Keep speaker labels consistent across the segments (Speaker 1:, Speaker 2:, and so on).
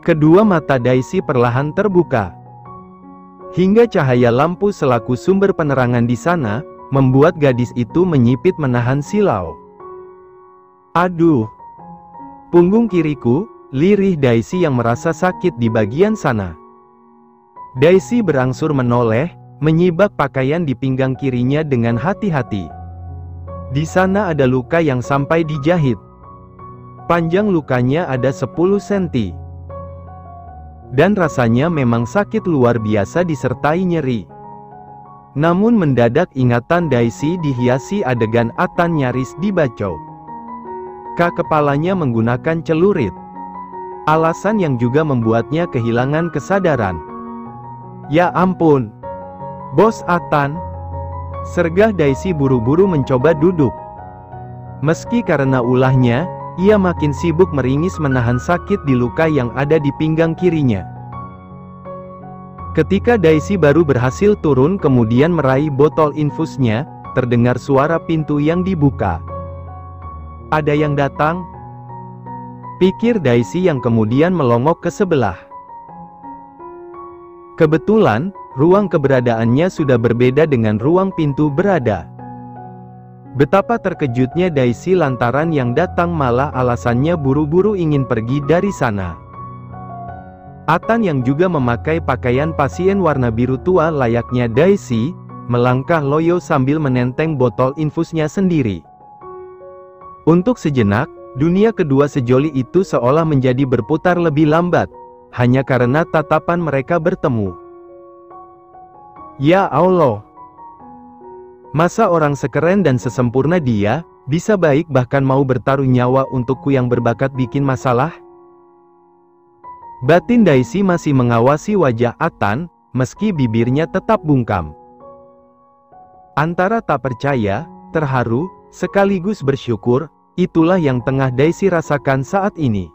Speaker 1: Kedua mata Daisy perlahan terbuka. Hingga cahaya lampu selaku sumber penerangan di sana, membuat gadis itu menyipit menahan silau. Aduh! Punggung kiriku, lirih Daisy yang merasa sakit di bagian sana. Daisy berangsur menoleh, menyibak pakaian di pinggang kirinya dengan hati-hati. Di sana ada luka yang sampai dijahit. Panjang lukanya ada 10 cm. Dan rasanya memang sakit luar biasa disertai nyeri. Namun mendadak ingatan Daisy dihiasi adegan Atan nyaris dibacok. Kepalanya menggunakan celurit. Alasan yang juga membuatnya kehilangan kesadaran. Ya ampun! Bos Atan! Sergah Daisy buru-buru mencoba duduk. Meski karena ulahnya, ia makin sibuk meringis menahan sakit di luka yang ada di pinggang kirinya. Ketika Daisy baru berhasil turun kemudian meraih botol infusnya, terdengar suara pintu yang dibuka. Ada yang datang? Pikir Daisy yang kemudian melongok ke sebelah. Kebetulan, ruang keberadaannya sudah berbeda dengan ruang pintu berada. Betapa terkejutnya Daisy lantaran yang datang malah alasannya buru-buru ingin pergi dari sana. Atan yang juga memakai pakaian pasien warna biru tua layaknya Daisy, melangkah loyo sambil menenteng botol infusnya sendiri. Untuk sejenak, dunia kedua sejoli itu seolah menjadi berputar lebih lambat, hanya karena tatapan mereka bertemu. Ya Allah! Masa orang sekeren dan sesempurna dia, bisa baik bahkan mau bertaruh nyawa untukku yang berbakat bikin masalah? Batin Daisy masih mengawasi wajah Atan, meski bibirnya tetap bungkam. Antara tak percaya, terharu, sekaligus bersyukur, itulah yang tengah Daisy rasakan saat ini.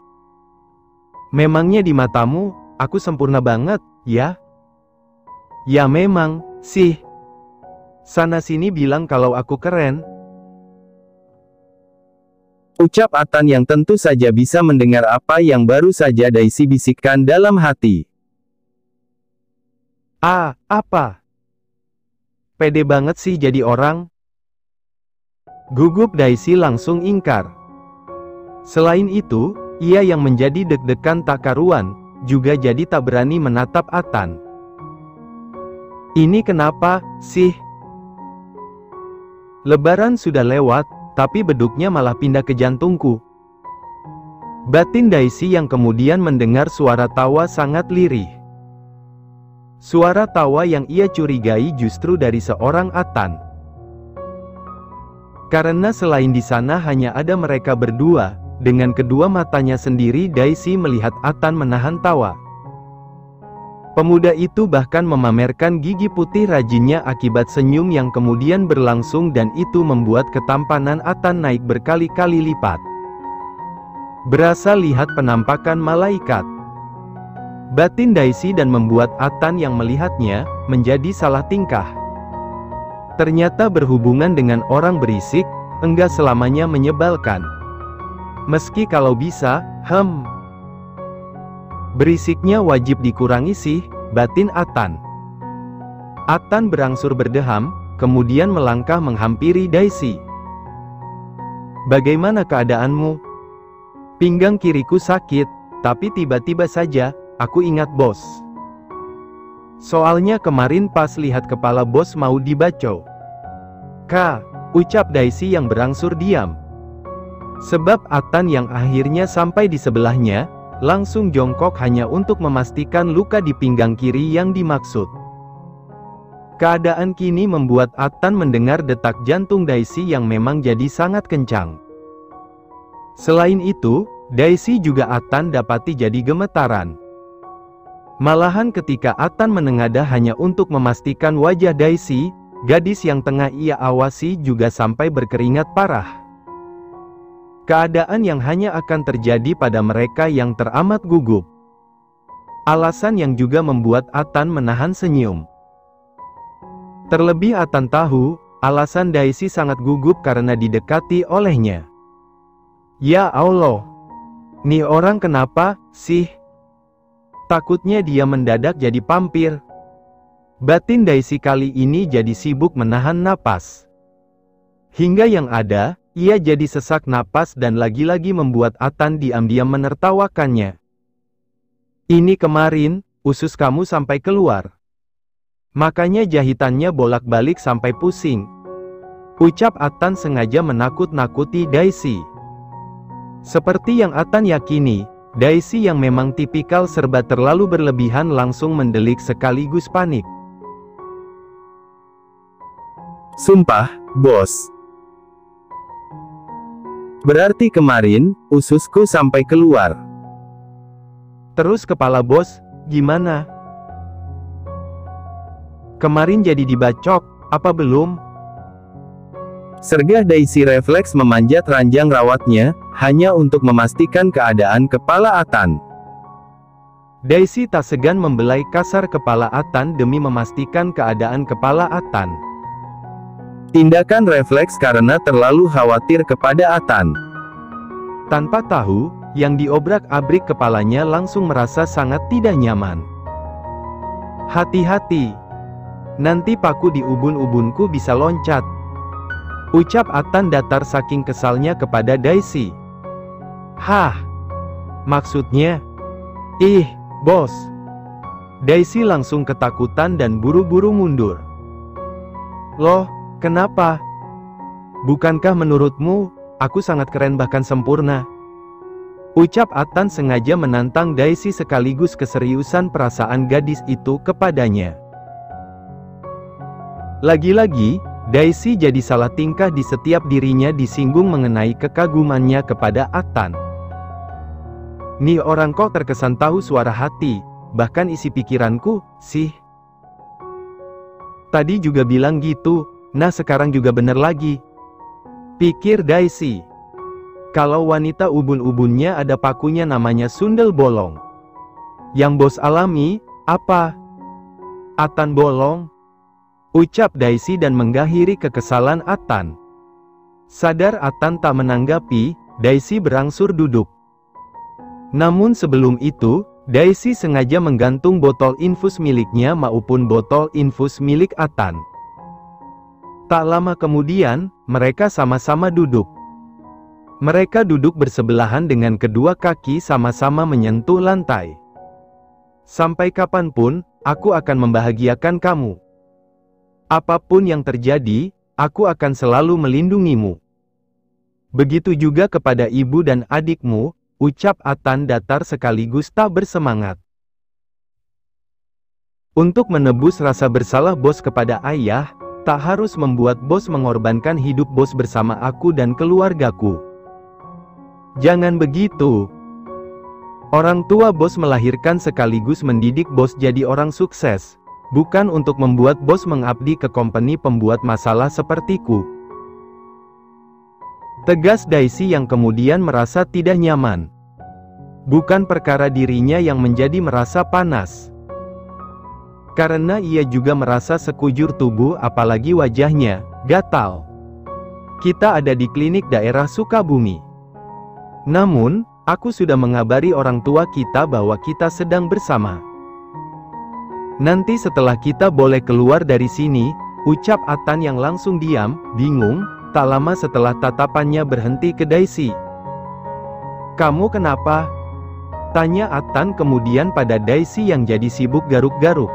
Speaker 1: Memangnya di matamu, aku sempurna banget, ya? Ya memang, sih. Sana-sini bilang kalau aku keren. Ucap Atan yang tentu saja bisa mendengar apa yang baru saja Daisy bisikkan dalam hati. Ah, apa? Pede banget sih jadi orang. Gugup Daisy langsung ingkar. Selain itu, ia yang menjadi deg-degan tak karuan, juga jadi tak berani menatap Atan. Ini kenapa, sih? Lebaran sudah lewat, tapi beduknya malah pindah ke jantungku. Batin Daisy yang kemudian mendengar suara tawa sangat lirih. Suara tawa yang ia curigai justru dari seorang Atan. Karena selain di sana hanya ada mereka berdua, dengan kedua matanya sendiri Daisy melihat Atan menahan tawa. Pemuda itu bahkan memamerkan gigi putih rajinnya akibat senyum yang kemudian berlangsung dan itu membuat ketampanan Atan naik berkali-kali lipat. Berasa lihat penampakan malaikat. Batin Daisy dan membuat Atan yang melihatnya, menjadi salah tingkah. Ternyata berhubungan dengan orang berisik, enggak selamanya menyebalkan. Meski kalau bisa, berisiknya wajib dikurangi sih, batin Atan. Atan berangsur berdeham, kemudian melangkah menghampiri Daisy. Bagaimana keadaanmu? Pinggang kiriku sakit, tapi tiba-tiba saja, aku ingat bos. Soalnya kemarin pas lihat kepala bos mau dibacok. Ucap Daisy yang berangsur diam. Sebab Atan yang akhirnya sampai di sebelahnya, langsung jongkok hanya untuk memastikan luka di pinggang kiri yang dimaksud. Keadaan kini membuat Atan mendengar detak jantung Daisy yang memang jadi sangat kencang. Selain itu, Daisy juga Atan dapati jadi gemetaran. Malahan ketika Atan menengadah hanya untuk memastikan wajah Daisy, gadis yang tengah ia awasi juga sampai berkeringat parah. Keadaan yang hanya akan terjadi pada mereka yang teramat gugup. Alasan yang juga membuat Atan menahan senyum. Terlebih Atan tahu, alasan Daisy sangat gugup karena didekati olehnya. Ya Allah! Nih orang kenapa, sih? Takutnya dia mendadak jadi vampir. Batin Daisy kali ini jadi sibuk menahan napas. Hingga yang ada, ia jadi sesak napas dan lagi-lagi membuat Atan diam-diam menertawakannya. Ini kemarin, usus kamu sampai keluar. Makanya jahitannya bolak-balik sampai pusing. Ucap Atan sengaja menakut-nakuti Daisy. Seperti yang Atan yakini, Daisy yang memang tipikal serba terlalu berlebihan langsung mendelik sekaligus panik.
Speaker 2: Sumpah, bos. Berarti kemarin, ususku sampai keluar.
Speaker 1: Terus kepala bos, gimana? Kemarin jadi dibacok, apa belum?
Speaker 2: Sergah Daisy refleks memanjat ranjang rawatnya, hanya untuk memastikan keadaan kepala Atan.
Speaker 1: Daisy tak segan membelai kasar kepala Atan demi memastikan keadaan kepala Atan.
Speaker 2: Tindakan refleks karena terlalu khawatir kepada Atan.
Speaker 1: Tanpa tahu, yang diobrak-abrik kepalanya langsung merasa sangat tidak nyaman. Hati-hati. Nanti paku di ubun-ubunku bisa loncat. Ucap Atan datar saking kesalnya kepada Daisy. Hah? Maksudnya? Ih, bos. Daisy langsung ketakutan dan buru-buru mundur. Loh, kenapa? Bukankah menurutmu, aku sangat keren bahkan sempurna? Ucap Atan sengaja menantang Daisy sekaligus keseriusan perasaan gadis itu kepadanya. Lagi-lagi, Daisy jadi salah tingkah di setiap dirinya disinggung mengenai kekagumannya kepada Atan. Nih orang kok terkesan tahu suara hati, bahkan isi pikiranku, sih. Tadi juga bilang gitu, nah sekarang juga bener lagi. Pikir Daisy. Kalau wanita ubun-ubunnya ada pakunya namanya sundel bolong. Yang bos alami, apa? Atan bolong? Ucap Daisy dan mengakhiri kekesalan Atan. Sadar Atan tak menanggapi, Daisy berangsur duduk. Namun sebelum itu, Daisy sengaja menggantung botol infus miliknya maupun botol infus milik Atan. Tak lama kemudian, mereka sama-sama duduk. Mereka duduk bersebelahan dengan kedua kaki sama-sama menyentuh lantai. Sampai kapanpun, aku akan membahagiakan kamu. Apapun yang terjadi, aku akan selalu melindungimu. Begitu juga kepada ibu dan adikmu, ucap Atan datar sekaligus tak bersemangat. Untuk menebus rasa bersalah bos kepada ayah, tak harus membuat bos mengorbankan hidup bos bersama aku dan keluargaku. Jangan begitu. Orang tua bos melahirkan sekaligus mendidik bos jadi orang sukses. Bukan untuk membuat bos mengabdi ke company pembuat masalah sepertiku. Tegas Daisy yang kemudian merasa tidak nyaman. Bukan perkara dirinya yang menjadi merasa panas. Karena ia juga merasa sekujur tubuh apalagi wajahnya, gatal. Kita ada di klinik daerah Sukabumi. Namun, aku sudah mengabari orang tua kita bahwa kita sedang bersama. Nanti setelah kita boleh keluar dari sini, ucap Atan yang langsung diam, bingung, tak lama setelah tatapannya berhenti ke Daisy. Kamu kenapa? Tanya Atan kemudian pada Daisy yang jadi sibuk garuk-garuk.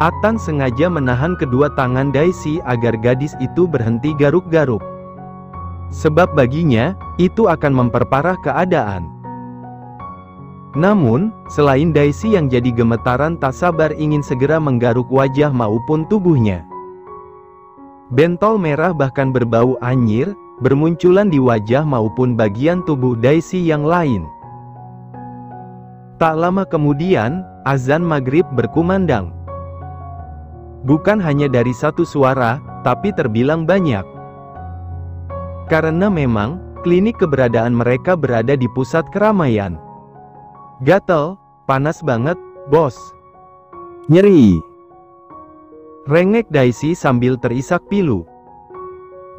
Speaker 1: Atan sengaja menahan kedua tangan Daisy agar gadis itu berhenti garuk-garuk. Sebab baginya, itu akan memperparah keadaan. Namun, selain Daisy yang jadi gemetaran tak sabar ingin segera menggaruk wajah maupun tubuhnya. Bentol merah bahkan berbau anyir, bermunculan di wajah maupun bagian tubuh Daisy yang lain. Tak lama kemudian, azan maghrib berkumandang. Bukan hanya dari satu suara, tapi terbilang banyak. Karena memang, klinik keberadaan mereka berada di pusat keramaian. Gatel, panas banget, bos.
Speaker 2: Nyeri.
Speaker 1: Rengek Daisy sambil terisak pilu.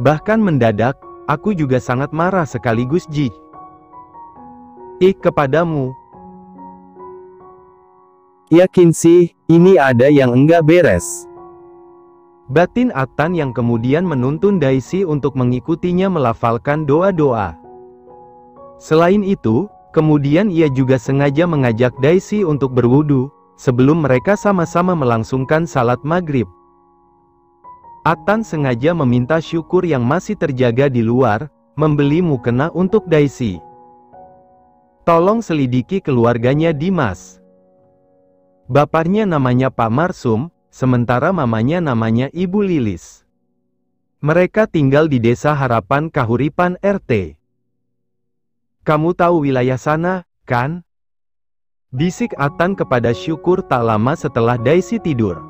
Speaker 1: Bahkan mendadak, aku juga sangat marah sekaligus jijik. Kepadamu.
Speaker 2: Yakin sih, ini ada yang enggak beres.
Speaker 1: Batin Atan yang kemudian menuntun Daisy untuk mengikutinya melafalkan doa-doa. Selain itu, kemudian ia juga sengaja mengajak Daisy untuk berwudu, sebelum mereka sama-sama melangsungkan salat maghrib. Atan sengaja meminta Syukur yang masih terjaga di luar, membeli mukena untuk Daisy. Tolong selidiki keluarganya Dimas. Bapaknya namanya Pak Marsum, sementara mamanya namanya Ibu Lilis. Mereka tinggal di Desa Harapan Kahuripan RT. Kamu tahu wilayah sana, kan? Bisik Atan kepada Syukur tak lama setelah Daisy tidur.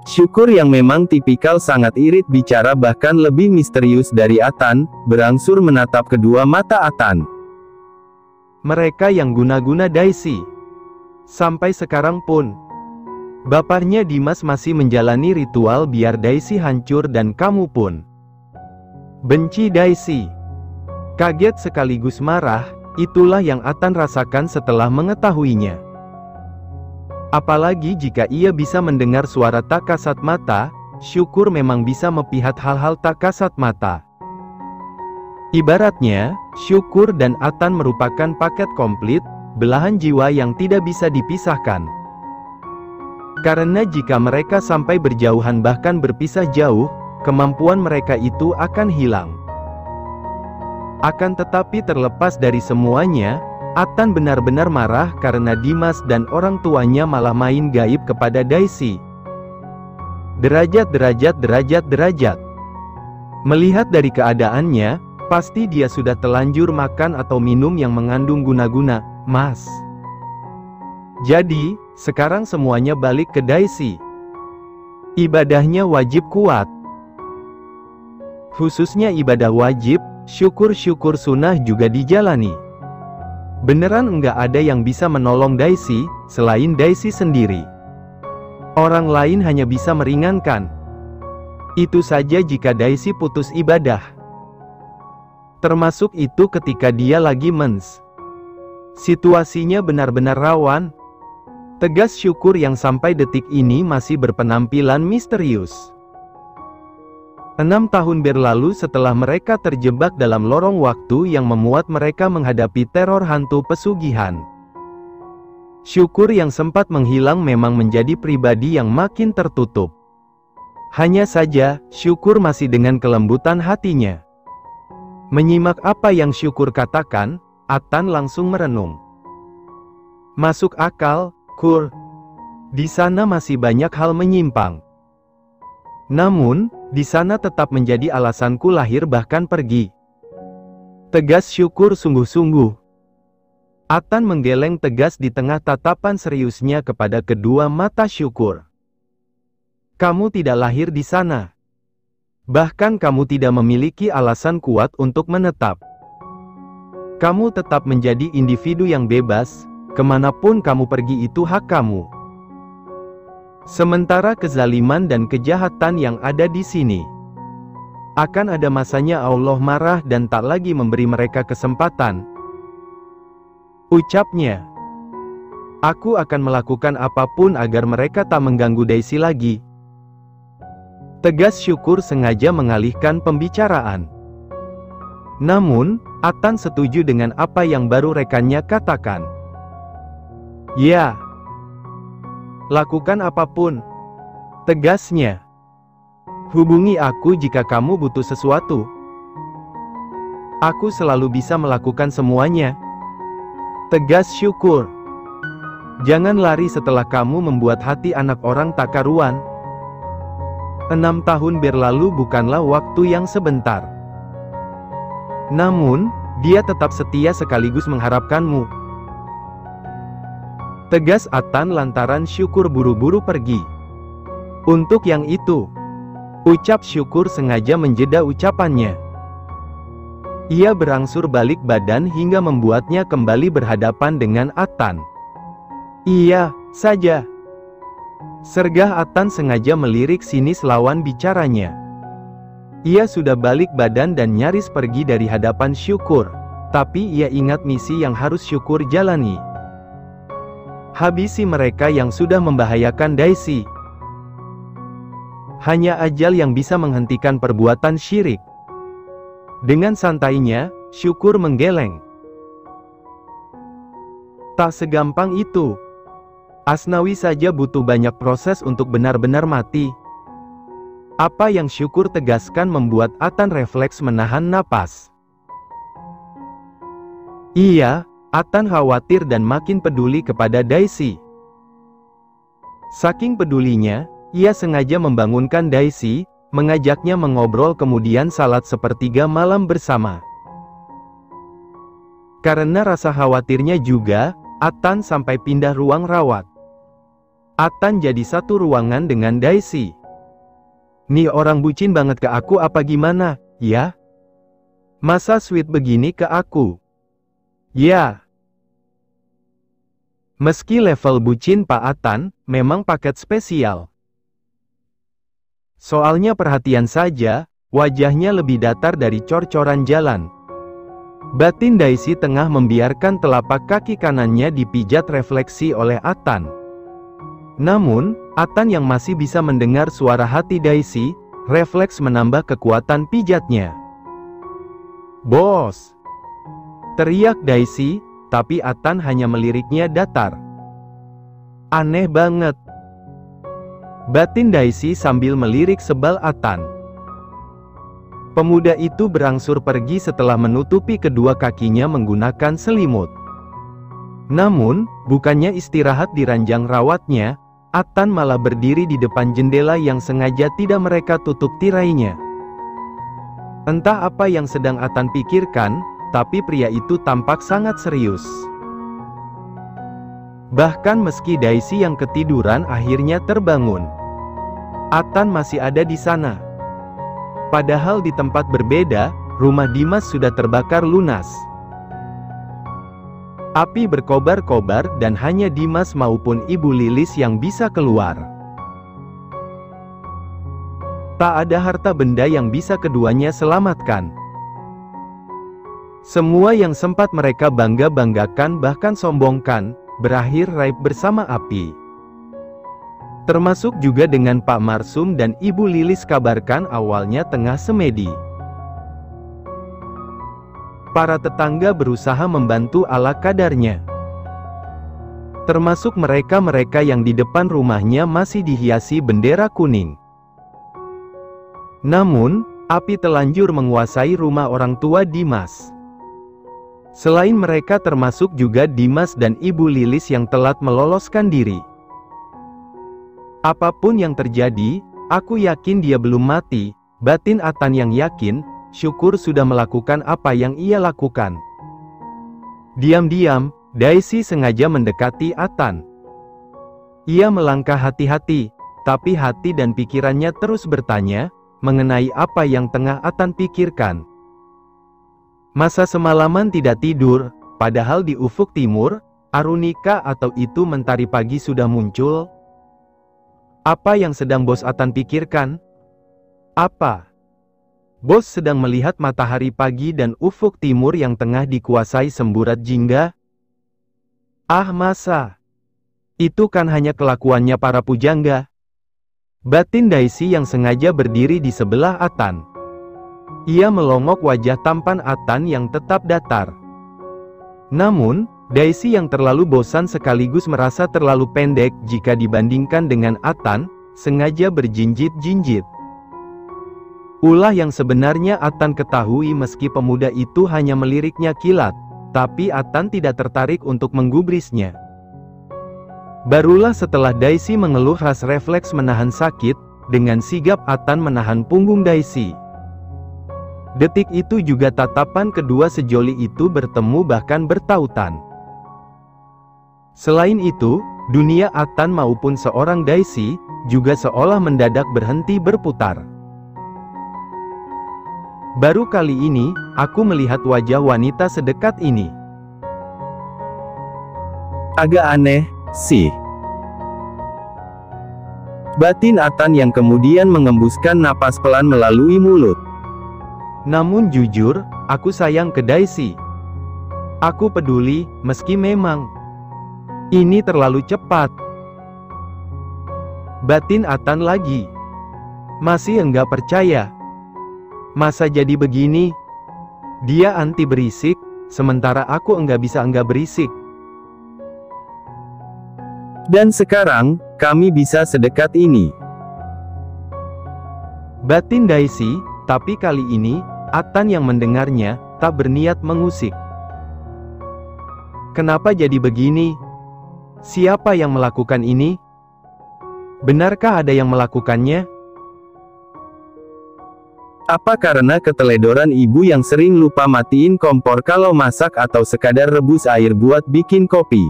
Speaker 2: Syukur yang memang tipikal sangat irit bicara bahkan lebih misterius dari Atan, berangsur menatap kedua mata Atan.
Speaker 1: Mereka yang guna-guna Daisy. Sampai sekarang pun, bapaknya Dimas masih menjalani ritual biar Daisy hancur dan kamu pun benci Daisy. Kaget sekaligus marah, itulah yang Atan rasakan setelah mengetahuinya. Apalagi jika ia bisa mendengar suara tak kasat mata, Syukur memang bisa melihat hal-hal tak kasat mata. Ibaratnya, Syukur dan Atan merupakan paket komplit, belahan jiwa yang tidak bisa dipisahkan. Karena jika mereka sampai berjauhan bahkan berpisah jauh, kemampuan mereka itu akan hilang. Akan tetapi terlepas dari semuanya, Atan benar-benar marah karena Dimas dan orang tuanya malah main gaib kepada Daisy. Derajat. Melihat dari keadaannya, pasti dia sudah telanjur makan atau minum yang mengandung guna-guna, Mas. Jadi, sekarang semuanya balik ke Daisy. Ibadahnya wajib kuat. Khususnya ibadah wajib, syukur-syukur sunnah juga dijalani. Beneran enggak ada yang bisa menolong Daisy, selain Daisy sendiri. Orang lain hanya bisa meringankan. Itu saja jika Daisy putus ibadah. Termasuk itu ketika dia lagi mens. Situasinya benar-benar rawan. Tegas Syukur yang sampai detik ini masih berpenampilan misterius. 6 tahun berlalu setelah mereka terjebak dalam lorong waktu yang memuat mereka menghadapi teror hantu pesugihan. Syukur yang sempat menghilang memang menjadi pribadi yang makin tertutup. Hanya saja, Syukur masih dengan kelembutan hatinya. Menyimak apa yang Syukur katakan, Atan langsung merenung. Masuk akal, Kur. Di sana masih banyak hal menyimpang. Namun, di sana tetap menjadi alasanku lahir bahkan pergi. Tegas Syukur sungguh-sungguh. Atan menggeleng tegas di tengah tatapan seriusnya kepada kedua mata Syukur. Kamu tidak lahir di sana. Bahkan kamu tidak memiliki alasan kuat untuk menetap. Kamu tetap menjadi individu yang bebas, kemanapun kamu pergi itu hak kamu. Sementara kezaliman dan kejahatan yang ada di sini, akan ada masanya Allah marah dan tak lagi memberi mereka kesempatan. Ucapnya, aku akan melakukan apapun agar mereka tak mengganggu Daisy lagi. Tegas Syukur sengaja mengalihkan pembicaraan. Namun, Atan setuju dengan apa yang baru rekannya katakan. Ya. Lakukan apapun. Tegasnya. Hubungi aku jika kamu butuh sesuatu. Aku selalu bisa melakukan semuanya. Tegas Syukur. Jangan lari setelah kamu membuat hati anak orang tak karuan. 6 tahun berlalu bukanlah waktu yang sebentar. Namun, dia tetap setia sekaligus mengharapkanmu. Tegas Atan lantaran Syukur buru-buru pergi. Untuk yang itu, ucap Syukur sengaja menjeda ucapannya. Ia berangsur balik badan hingga membuatnya kembali berhadapan dengan Atan. Iya, saja. Sergah Atan sengaja melirik sinis lawan bicaranya. Ia sudah balik badan dan nyaris pergi dari hadapan Syukur. Tapi ia ingat misi yang harus Syukur jalani. Habisi mereka yang sudah membahayakan Daisy. Hanya ajal yang bisa menghentikan perbuatan syirik. Dengan santainya, Syukur menggeleng. Tak segampang itu. Asnawi saja butuh banyak proses untuk benar-benar mati. Apa yang Syukur tegaskan membuat Atan refleks menahan napas. Iya, Atan khawatir dan makin peduli kepada Daisy. Saking pedulinya, ia sengaja membangunkan Daisy, mengajaknya mengobrol kemudian salat sepertiga malam bersama. Karena rasa khawatirnya juga, Atan sampai pindah ruang rawat. Atan jadi satu ruangan dengan Daisy. "Nih orang bucin banget ke aku apa gimana, ya? Masa sweet begini ke aku? Ya." Meski level bucin Pak Atan, memang paket spesial. Soalnya perhatian saja, wajahnya lebih datar dari cor-coran jalan. Batin Daisy tengah membiarkan telapak kaki kanannya dipijat refleksi oleh Atan. Namun, Atan yang masih bisa mendengar suara hati Daisy, refleks menambah kekuatan pijatnya. "Bos!" teriak Daisy, tapi Atan hanya meliriknya datar. "Aneh banget." Batin Daisy sambil melirik sebal Atan. Pemuda itu berangsur pergi setelah menutupi kedua kakinya menggunakan selimut. Namun, bukannya istirahat di ranjang rawatnya, Atan malah berdiri di depan jendela yang sengaja tidak mereka tutup tirainya. Entah apa yang sedang Atan pikirkan, tapi pria itu tampak sangat serius. Bahkan meski Daisy yang ketiduran akhirnya terbangun, Atan masih ada di sana. Padahal di tempat berbeda, rumah Dimas sudah terbakar lunas. Api berkobar-kobar dan hanya Dimas maupun Ibu Lilis yang bisa keluar. Tak ada harta benda yang bisa keduanya selamatkan. Semua yang sempat mereka bangga-banggakan bahkan sombongkan, berakhir raib bersama api. Termasuk juga dengan Pak Marsum dan Ibu Lilis kabarkan awalnya tengah semedi. Para tetangga berusaha membantu ala kadarnya. Termasuk mereka-mereka yang di depan rumahnya masih dihiasi bendera kuning. Namun, api telanjur menguasai rumah orang tua Dimas. Selain mereka termasuk juga Dimas dan Ibu Lilis yang telat meloloskan diri. "Apapun yang terjadi, aku yakin dia belum mati," batin Atan yang yakin. Syukur sudah melakukan apa yang ia lakukan. Diam-diam, Daisy sengaja mendekati Atan. Ia melangkah hati-hati, tapi hati dan pikirannya terus bertanya, mengenai apa yang tengah Atan pikirkan. Masa semalaman tidak tidur, padahal di ufuk timur, Arunika atau itu mentari pagi sudah muncul. Apa yang sedang Bos Atan pikirkan? Apa? Bos sedang melihat matahari pagi dan ufuk timur yang tengah dikuasai semburat jingga? Ah masa? Itu kan hanya kelakuannya para pujangga. Batin Daisy yang sengaja berdiri di sebelah Atan. Ia melongok wajah tampan Atan yang tetap datar. Namun, Daisy yang terlalu bosan sekaligus merasa terlalu pendek jika dibandingkan dengan Atan, sengaja berjinjit-jinjit. Ulah yang sebenarnya Atan ketahui meski pemuda itu hanya meliriknya kilat, tapi Atan tidak tertarik untuk menggubrisnya. Barulah setelah Daisy mengeluh ras refleks menahan sakit, dengan sigap Atan menahan punggung Daisy. Detik itu juga tatapan kedua sejoli itu bertemu bahkan bertautan. Selain itu, dunia Atan maupun seorang Daisy, juga seolah mendadak berhenti berputar. Baru kali ini, aku melihat wajah wanita sedekat ini.
Speaker 2: Agak aneh, sih. Batin Atan yang kemudian mengembuskan napas pelan melalui mulut.
Speaker 1: Namun jujur, aku sayang ke Daisy. Aku peduli, meski memang Ini terlalu cepat. Batin Atan lagi. Masih enggak percaya. Masa jadi begini? Dia anti berisik, sementara aku enggak berisik.
Speaker 2: Dan sekarang, kami bisa sedekat ini.
Speaker 1: Batin Daisy, tapi kali ini, Atan yang mendengarnya, tak berniat mengusik. Kenapa jadi begini? Siapa yang melakukan ini? Benarkah ada yang melakukannya?
Speaker 2: Apa karena keteledoran ibu yang sering lupa matiin kompor kalau masak atau sekadar rebus air buat bikin kopi?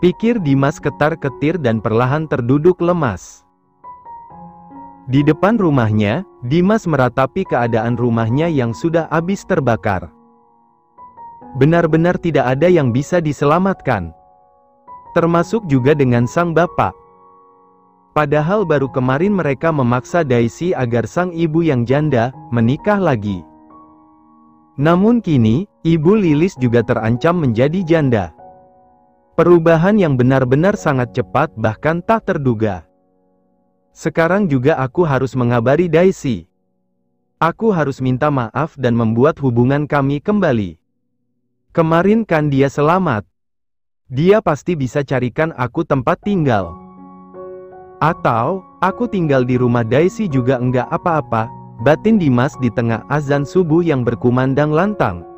Speaker 1: Pikir Dimas ketar-ketir dan perlahan terduduk lemas. Di depan rumahnya, Dimas meratapi keadaan rumahnya yang sudah habis terbakar. Benar-benar tidak ada yang bisa diselamatkan. Termasuk juga dengan sang bapak. Padahal baru kemarin mereka memaksa Daisy agar sang ibu yang janda, menikah lagi. Namun kini, Ibu Lilis juga terancam menjadi janda. Perubahan yang benar-benar sangat cepat bahkan tak terduga. Sekarang juga aku harus mengabari Daisy. Aku harus minta maaf dan membuat hubungan kami kembali. Kemarin kan dia selamat. Dia pasti bisa carikan aku tempat tinggal. Atau, aku tinggal di rumah Daisy juga enggak apa-apa, batin Dimas di tengah azan subuh yang berkumandang lantang.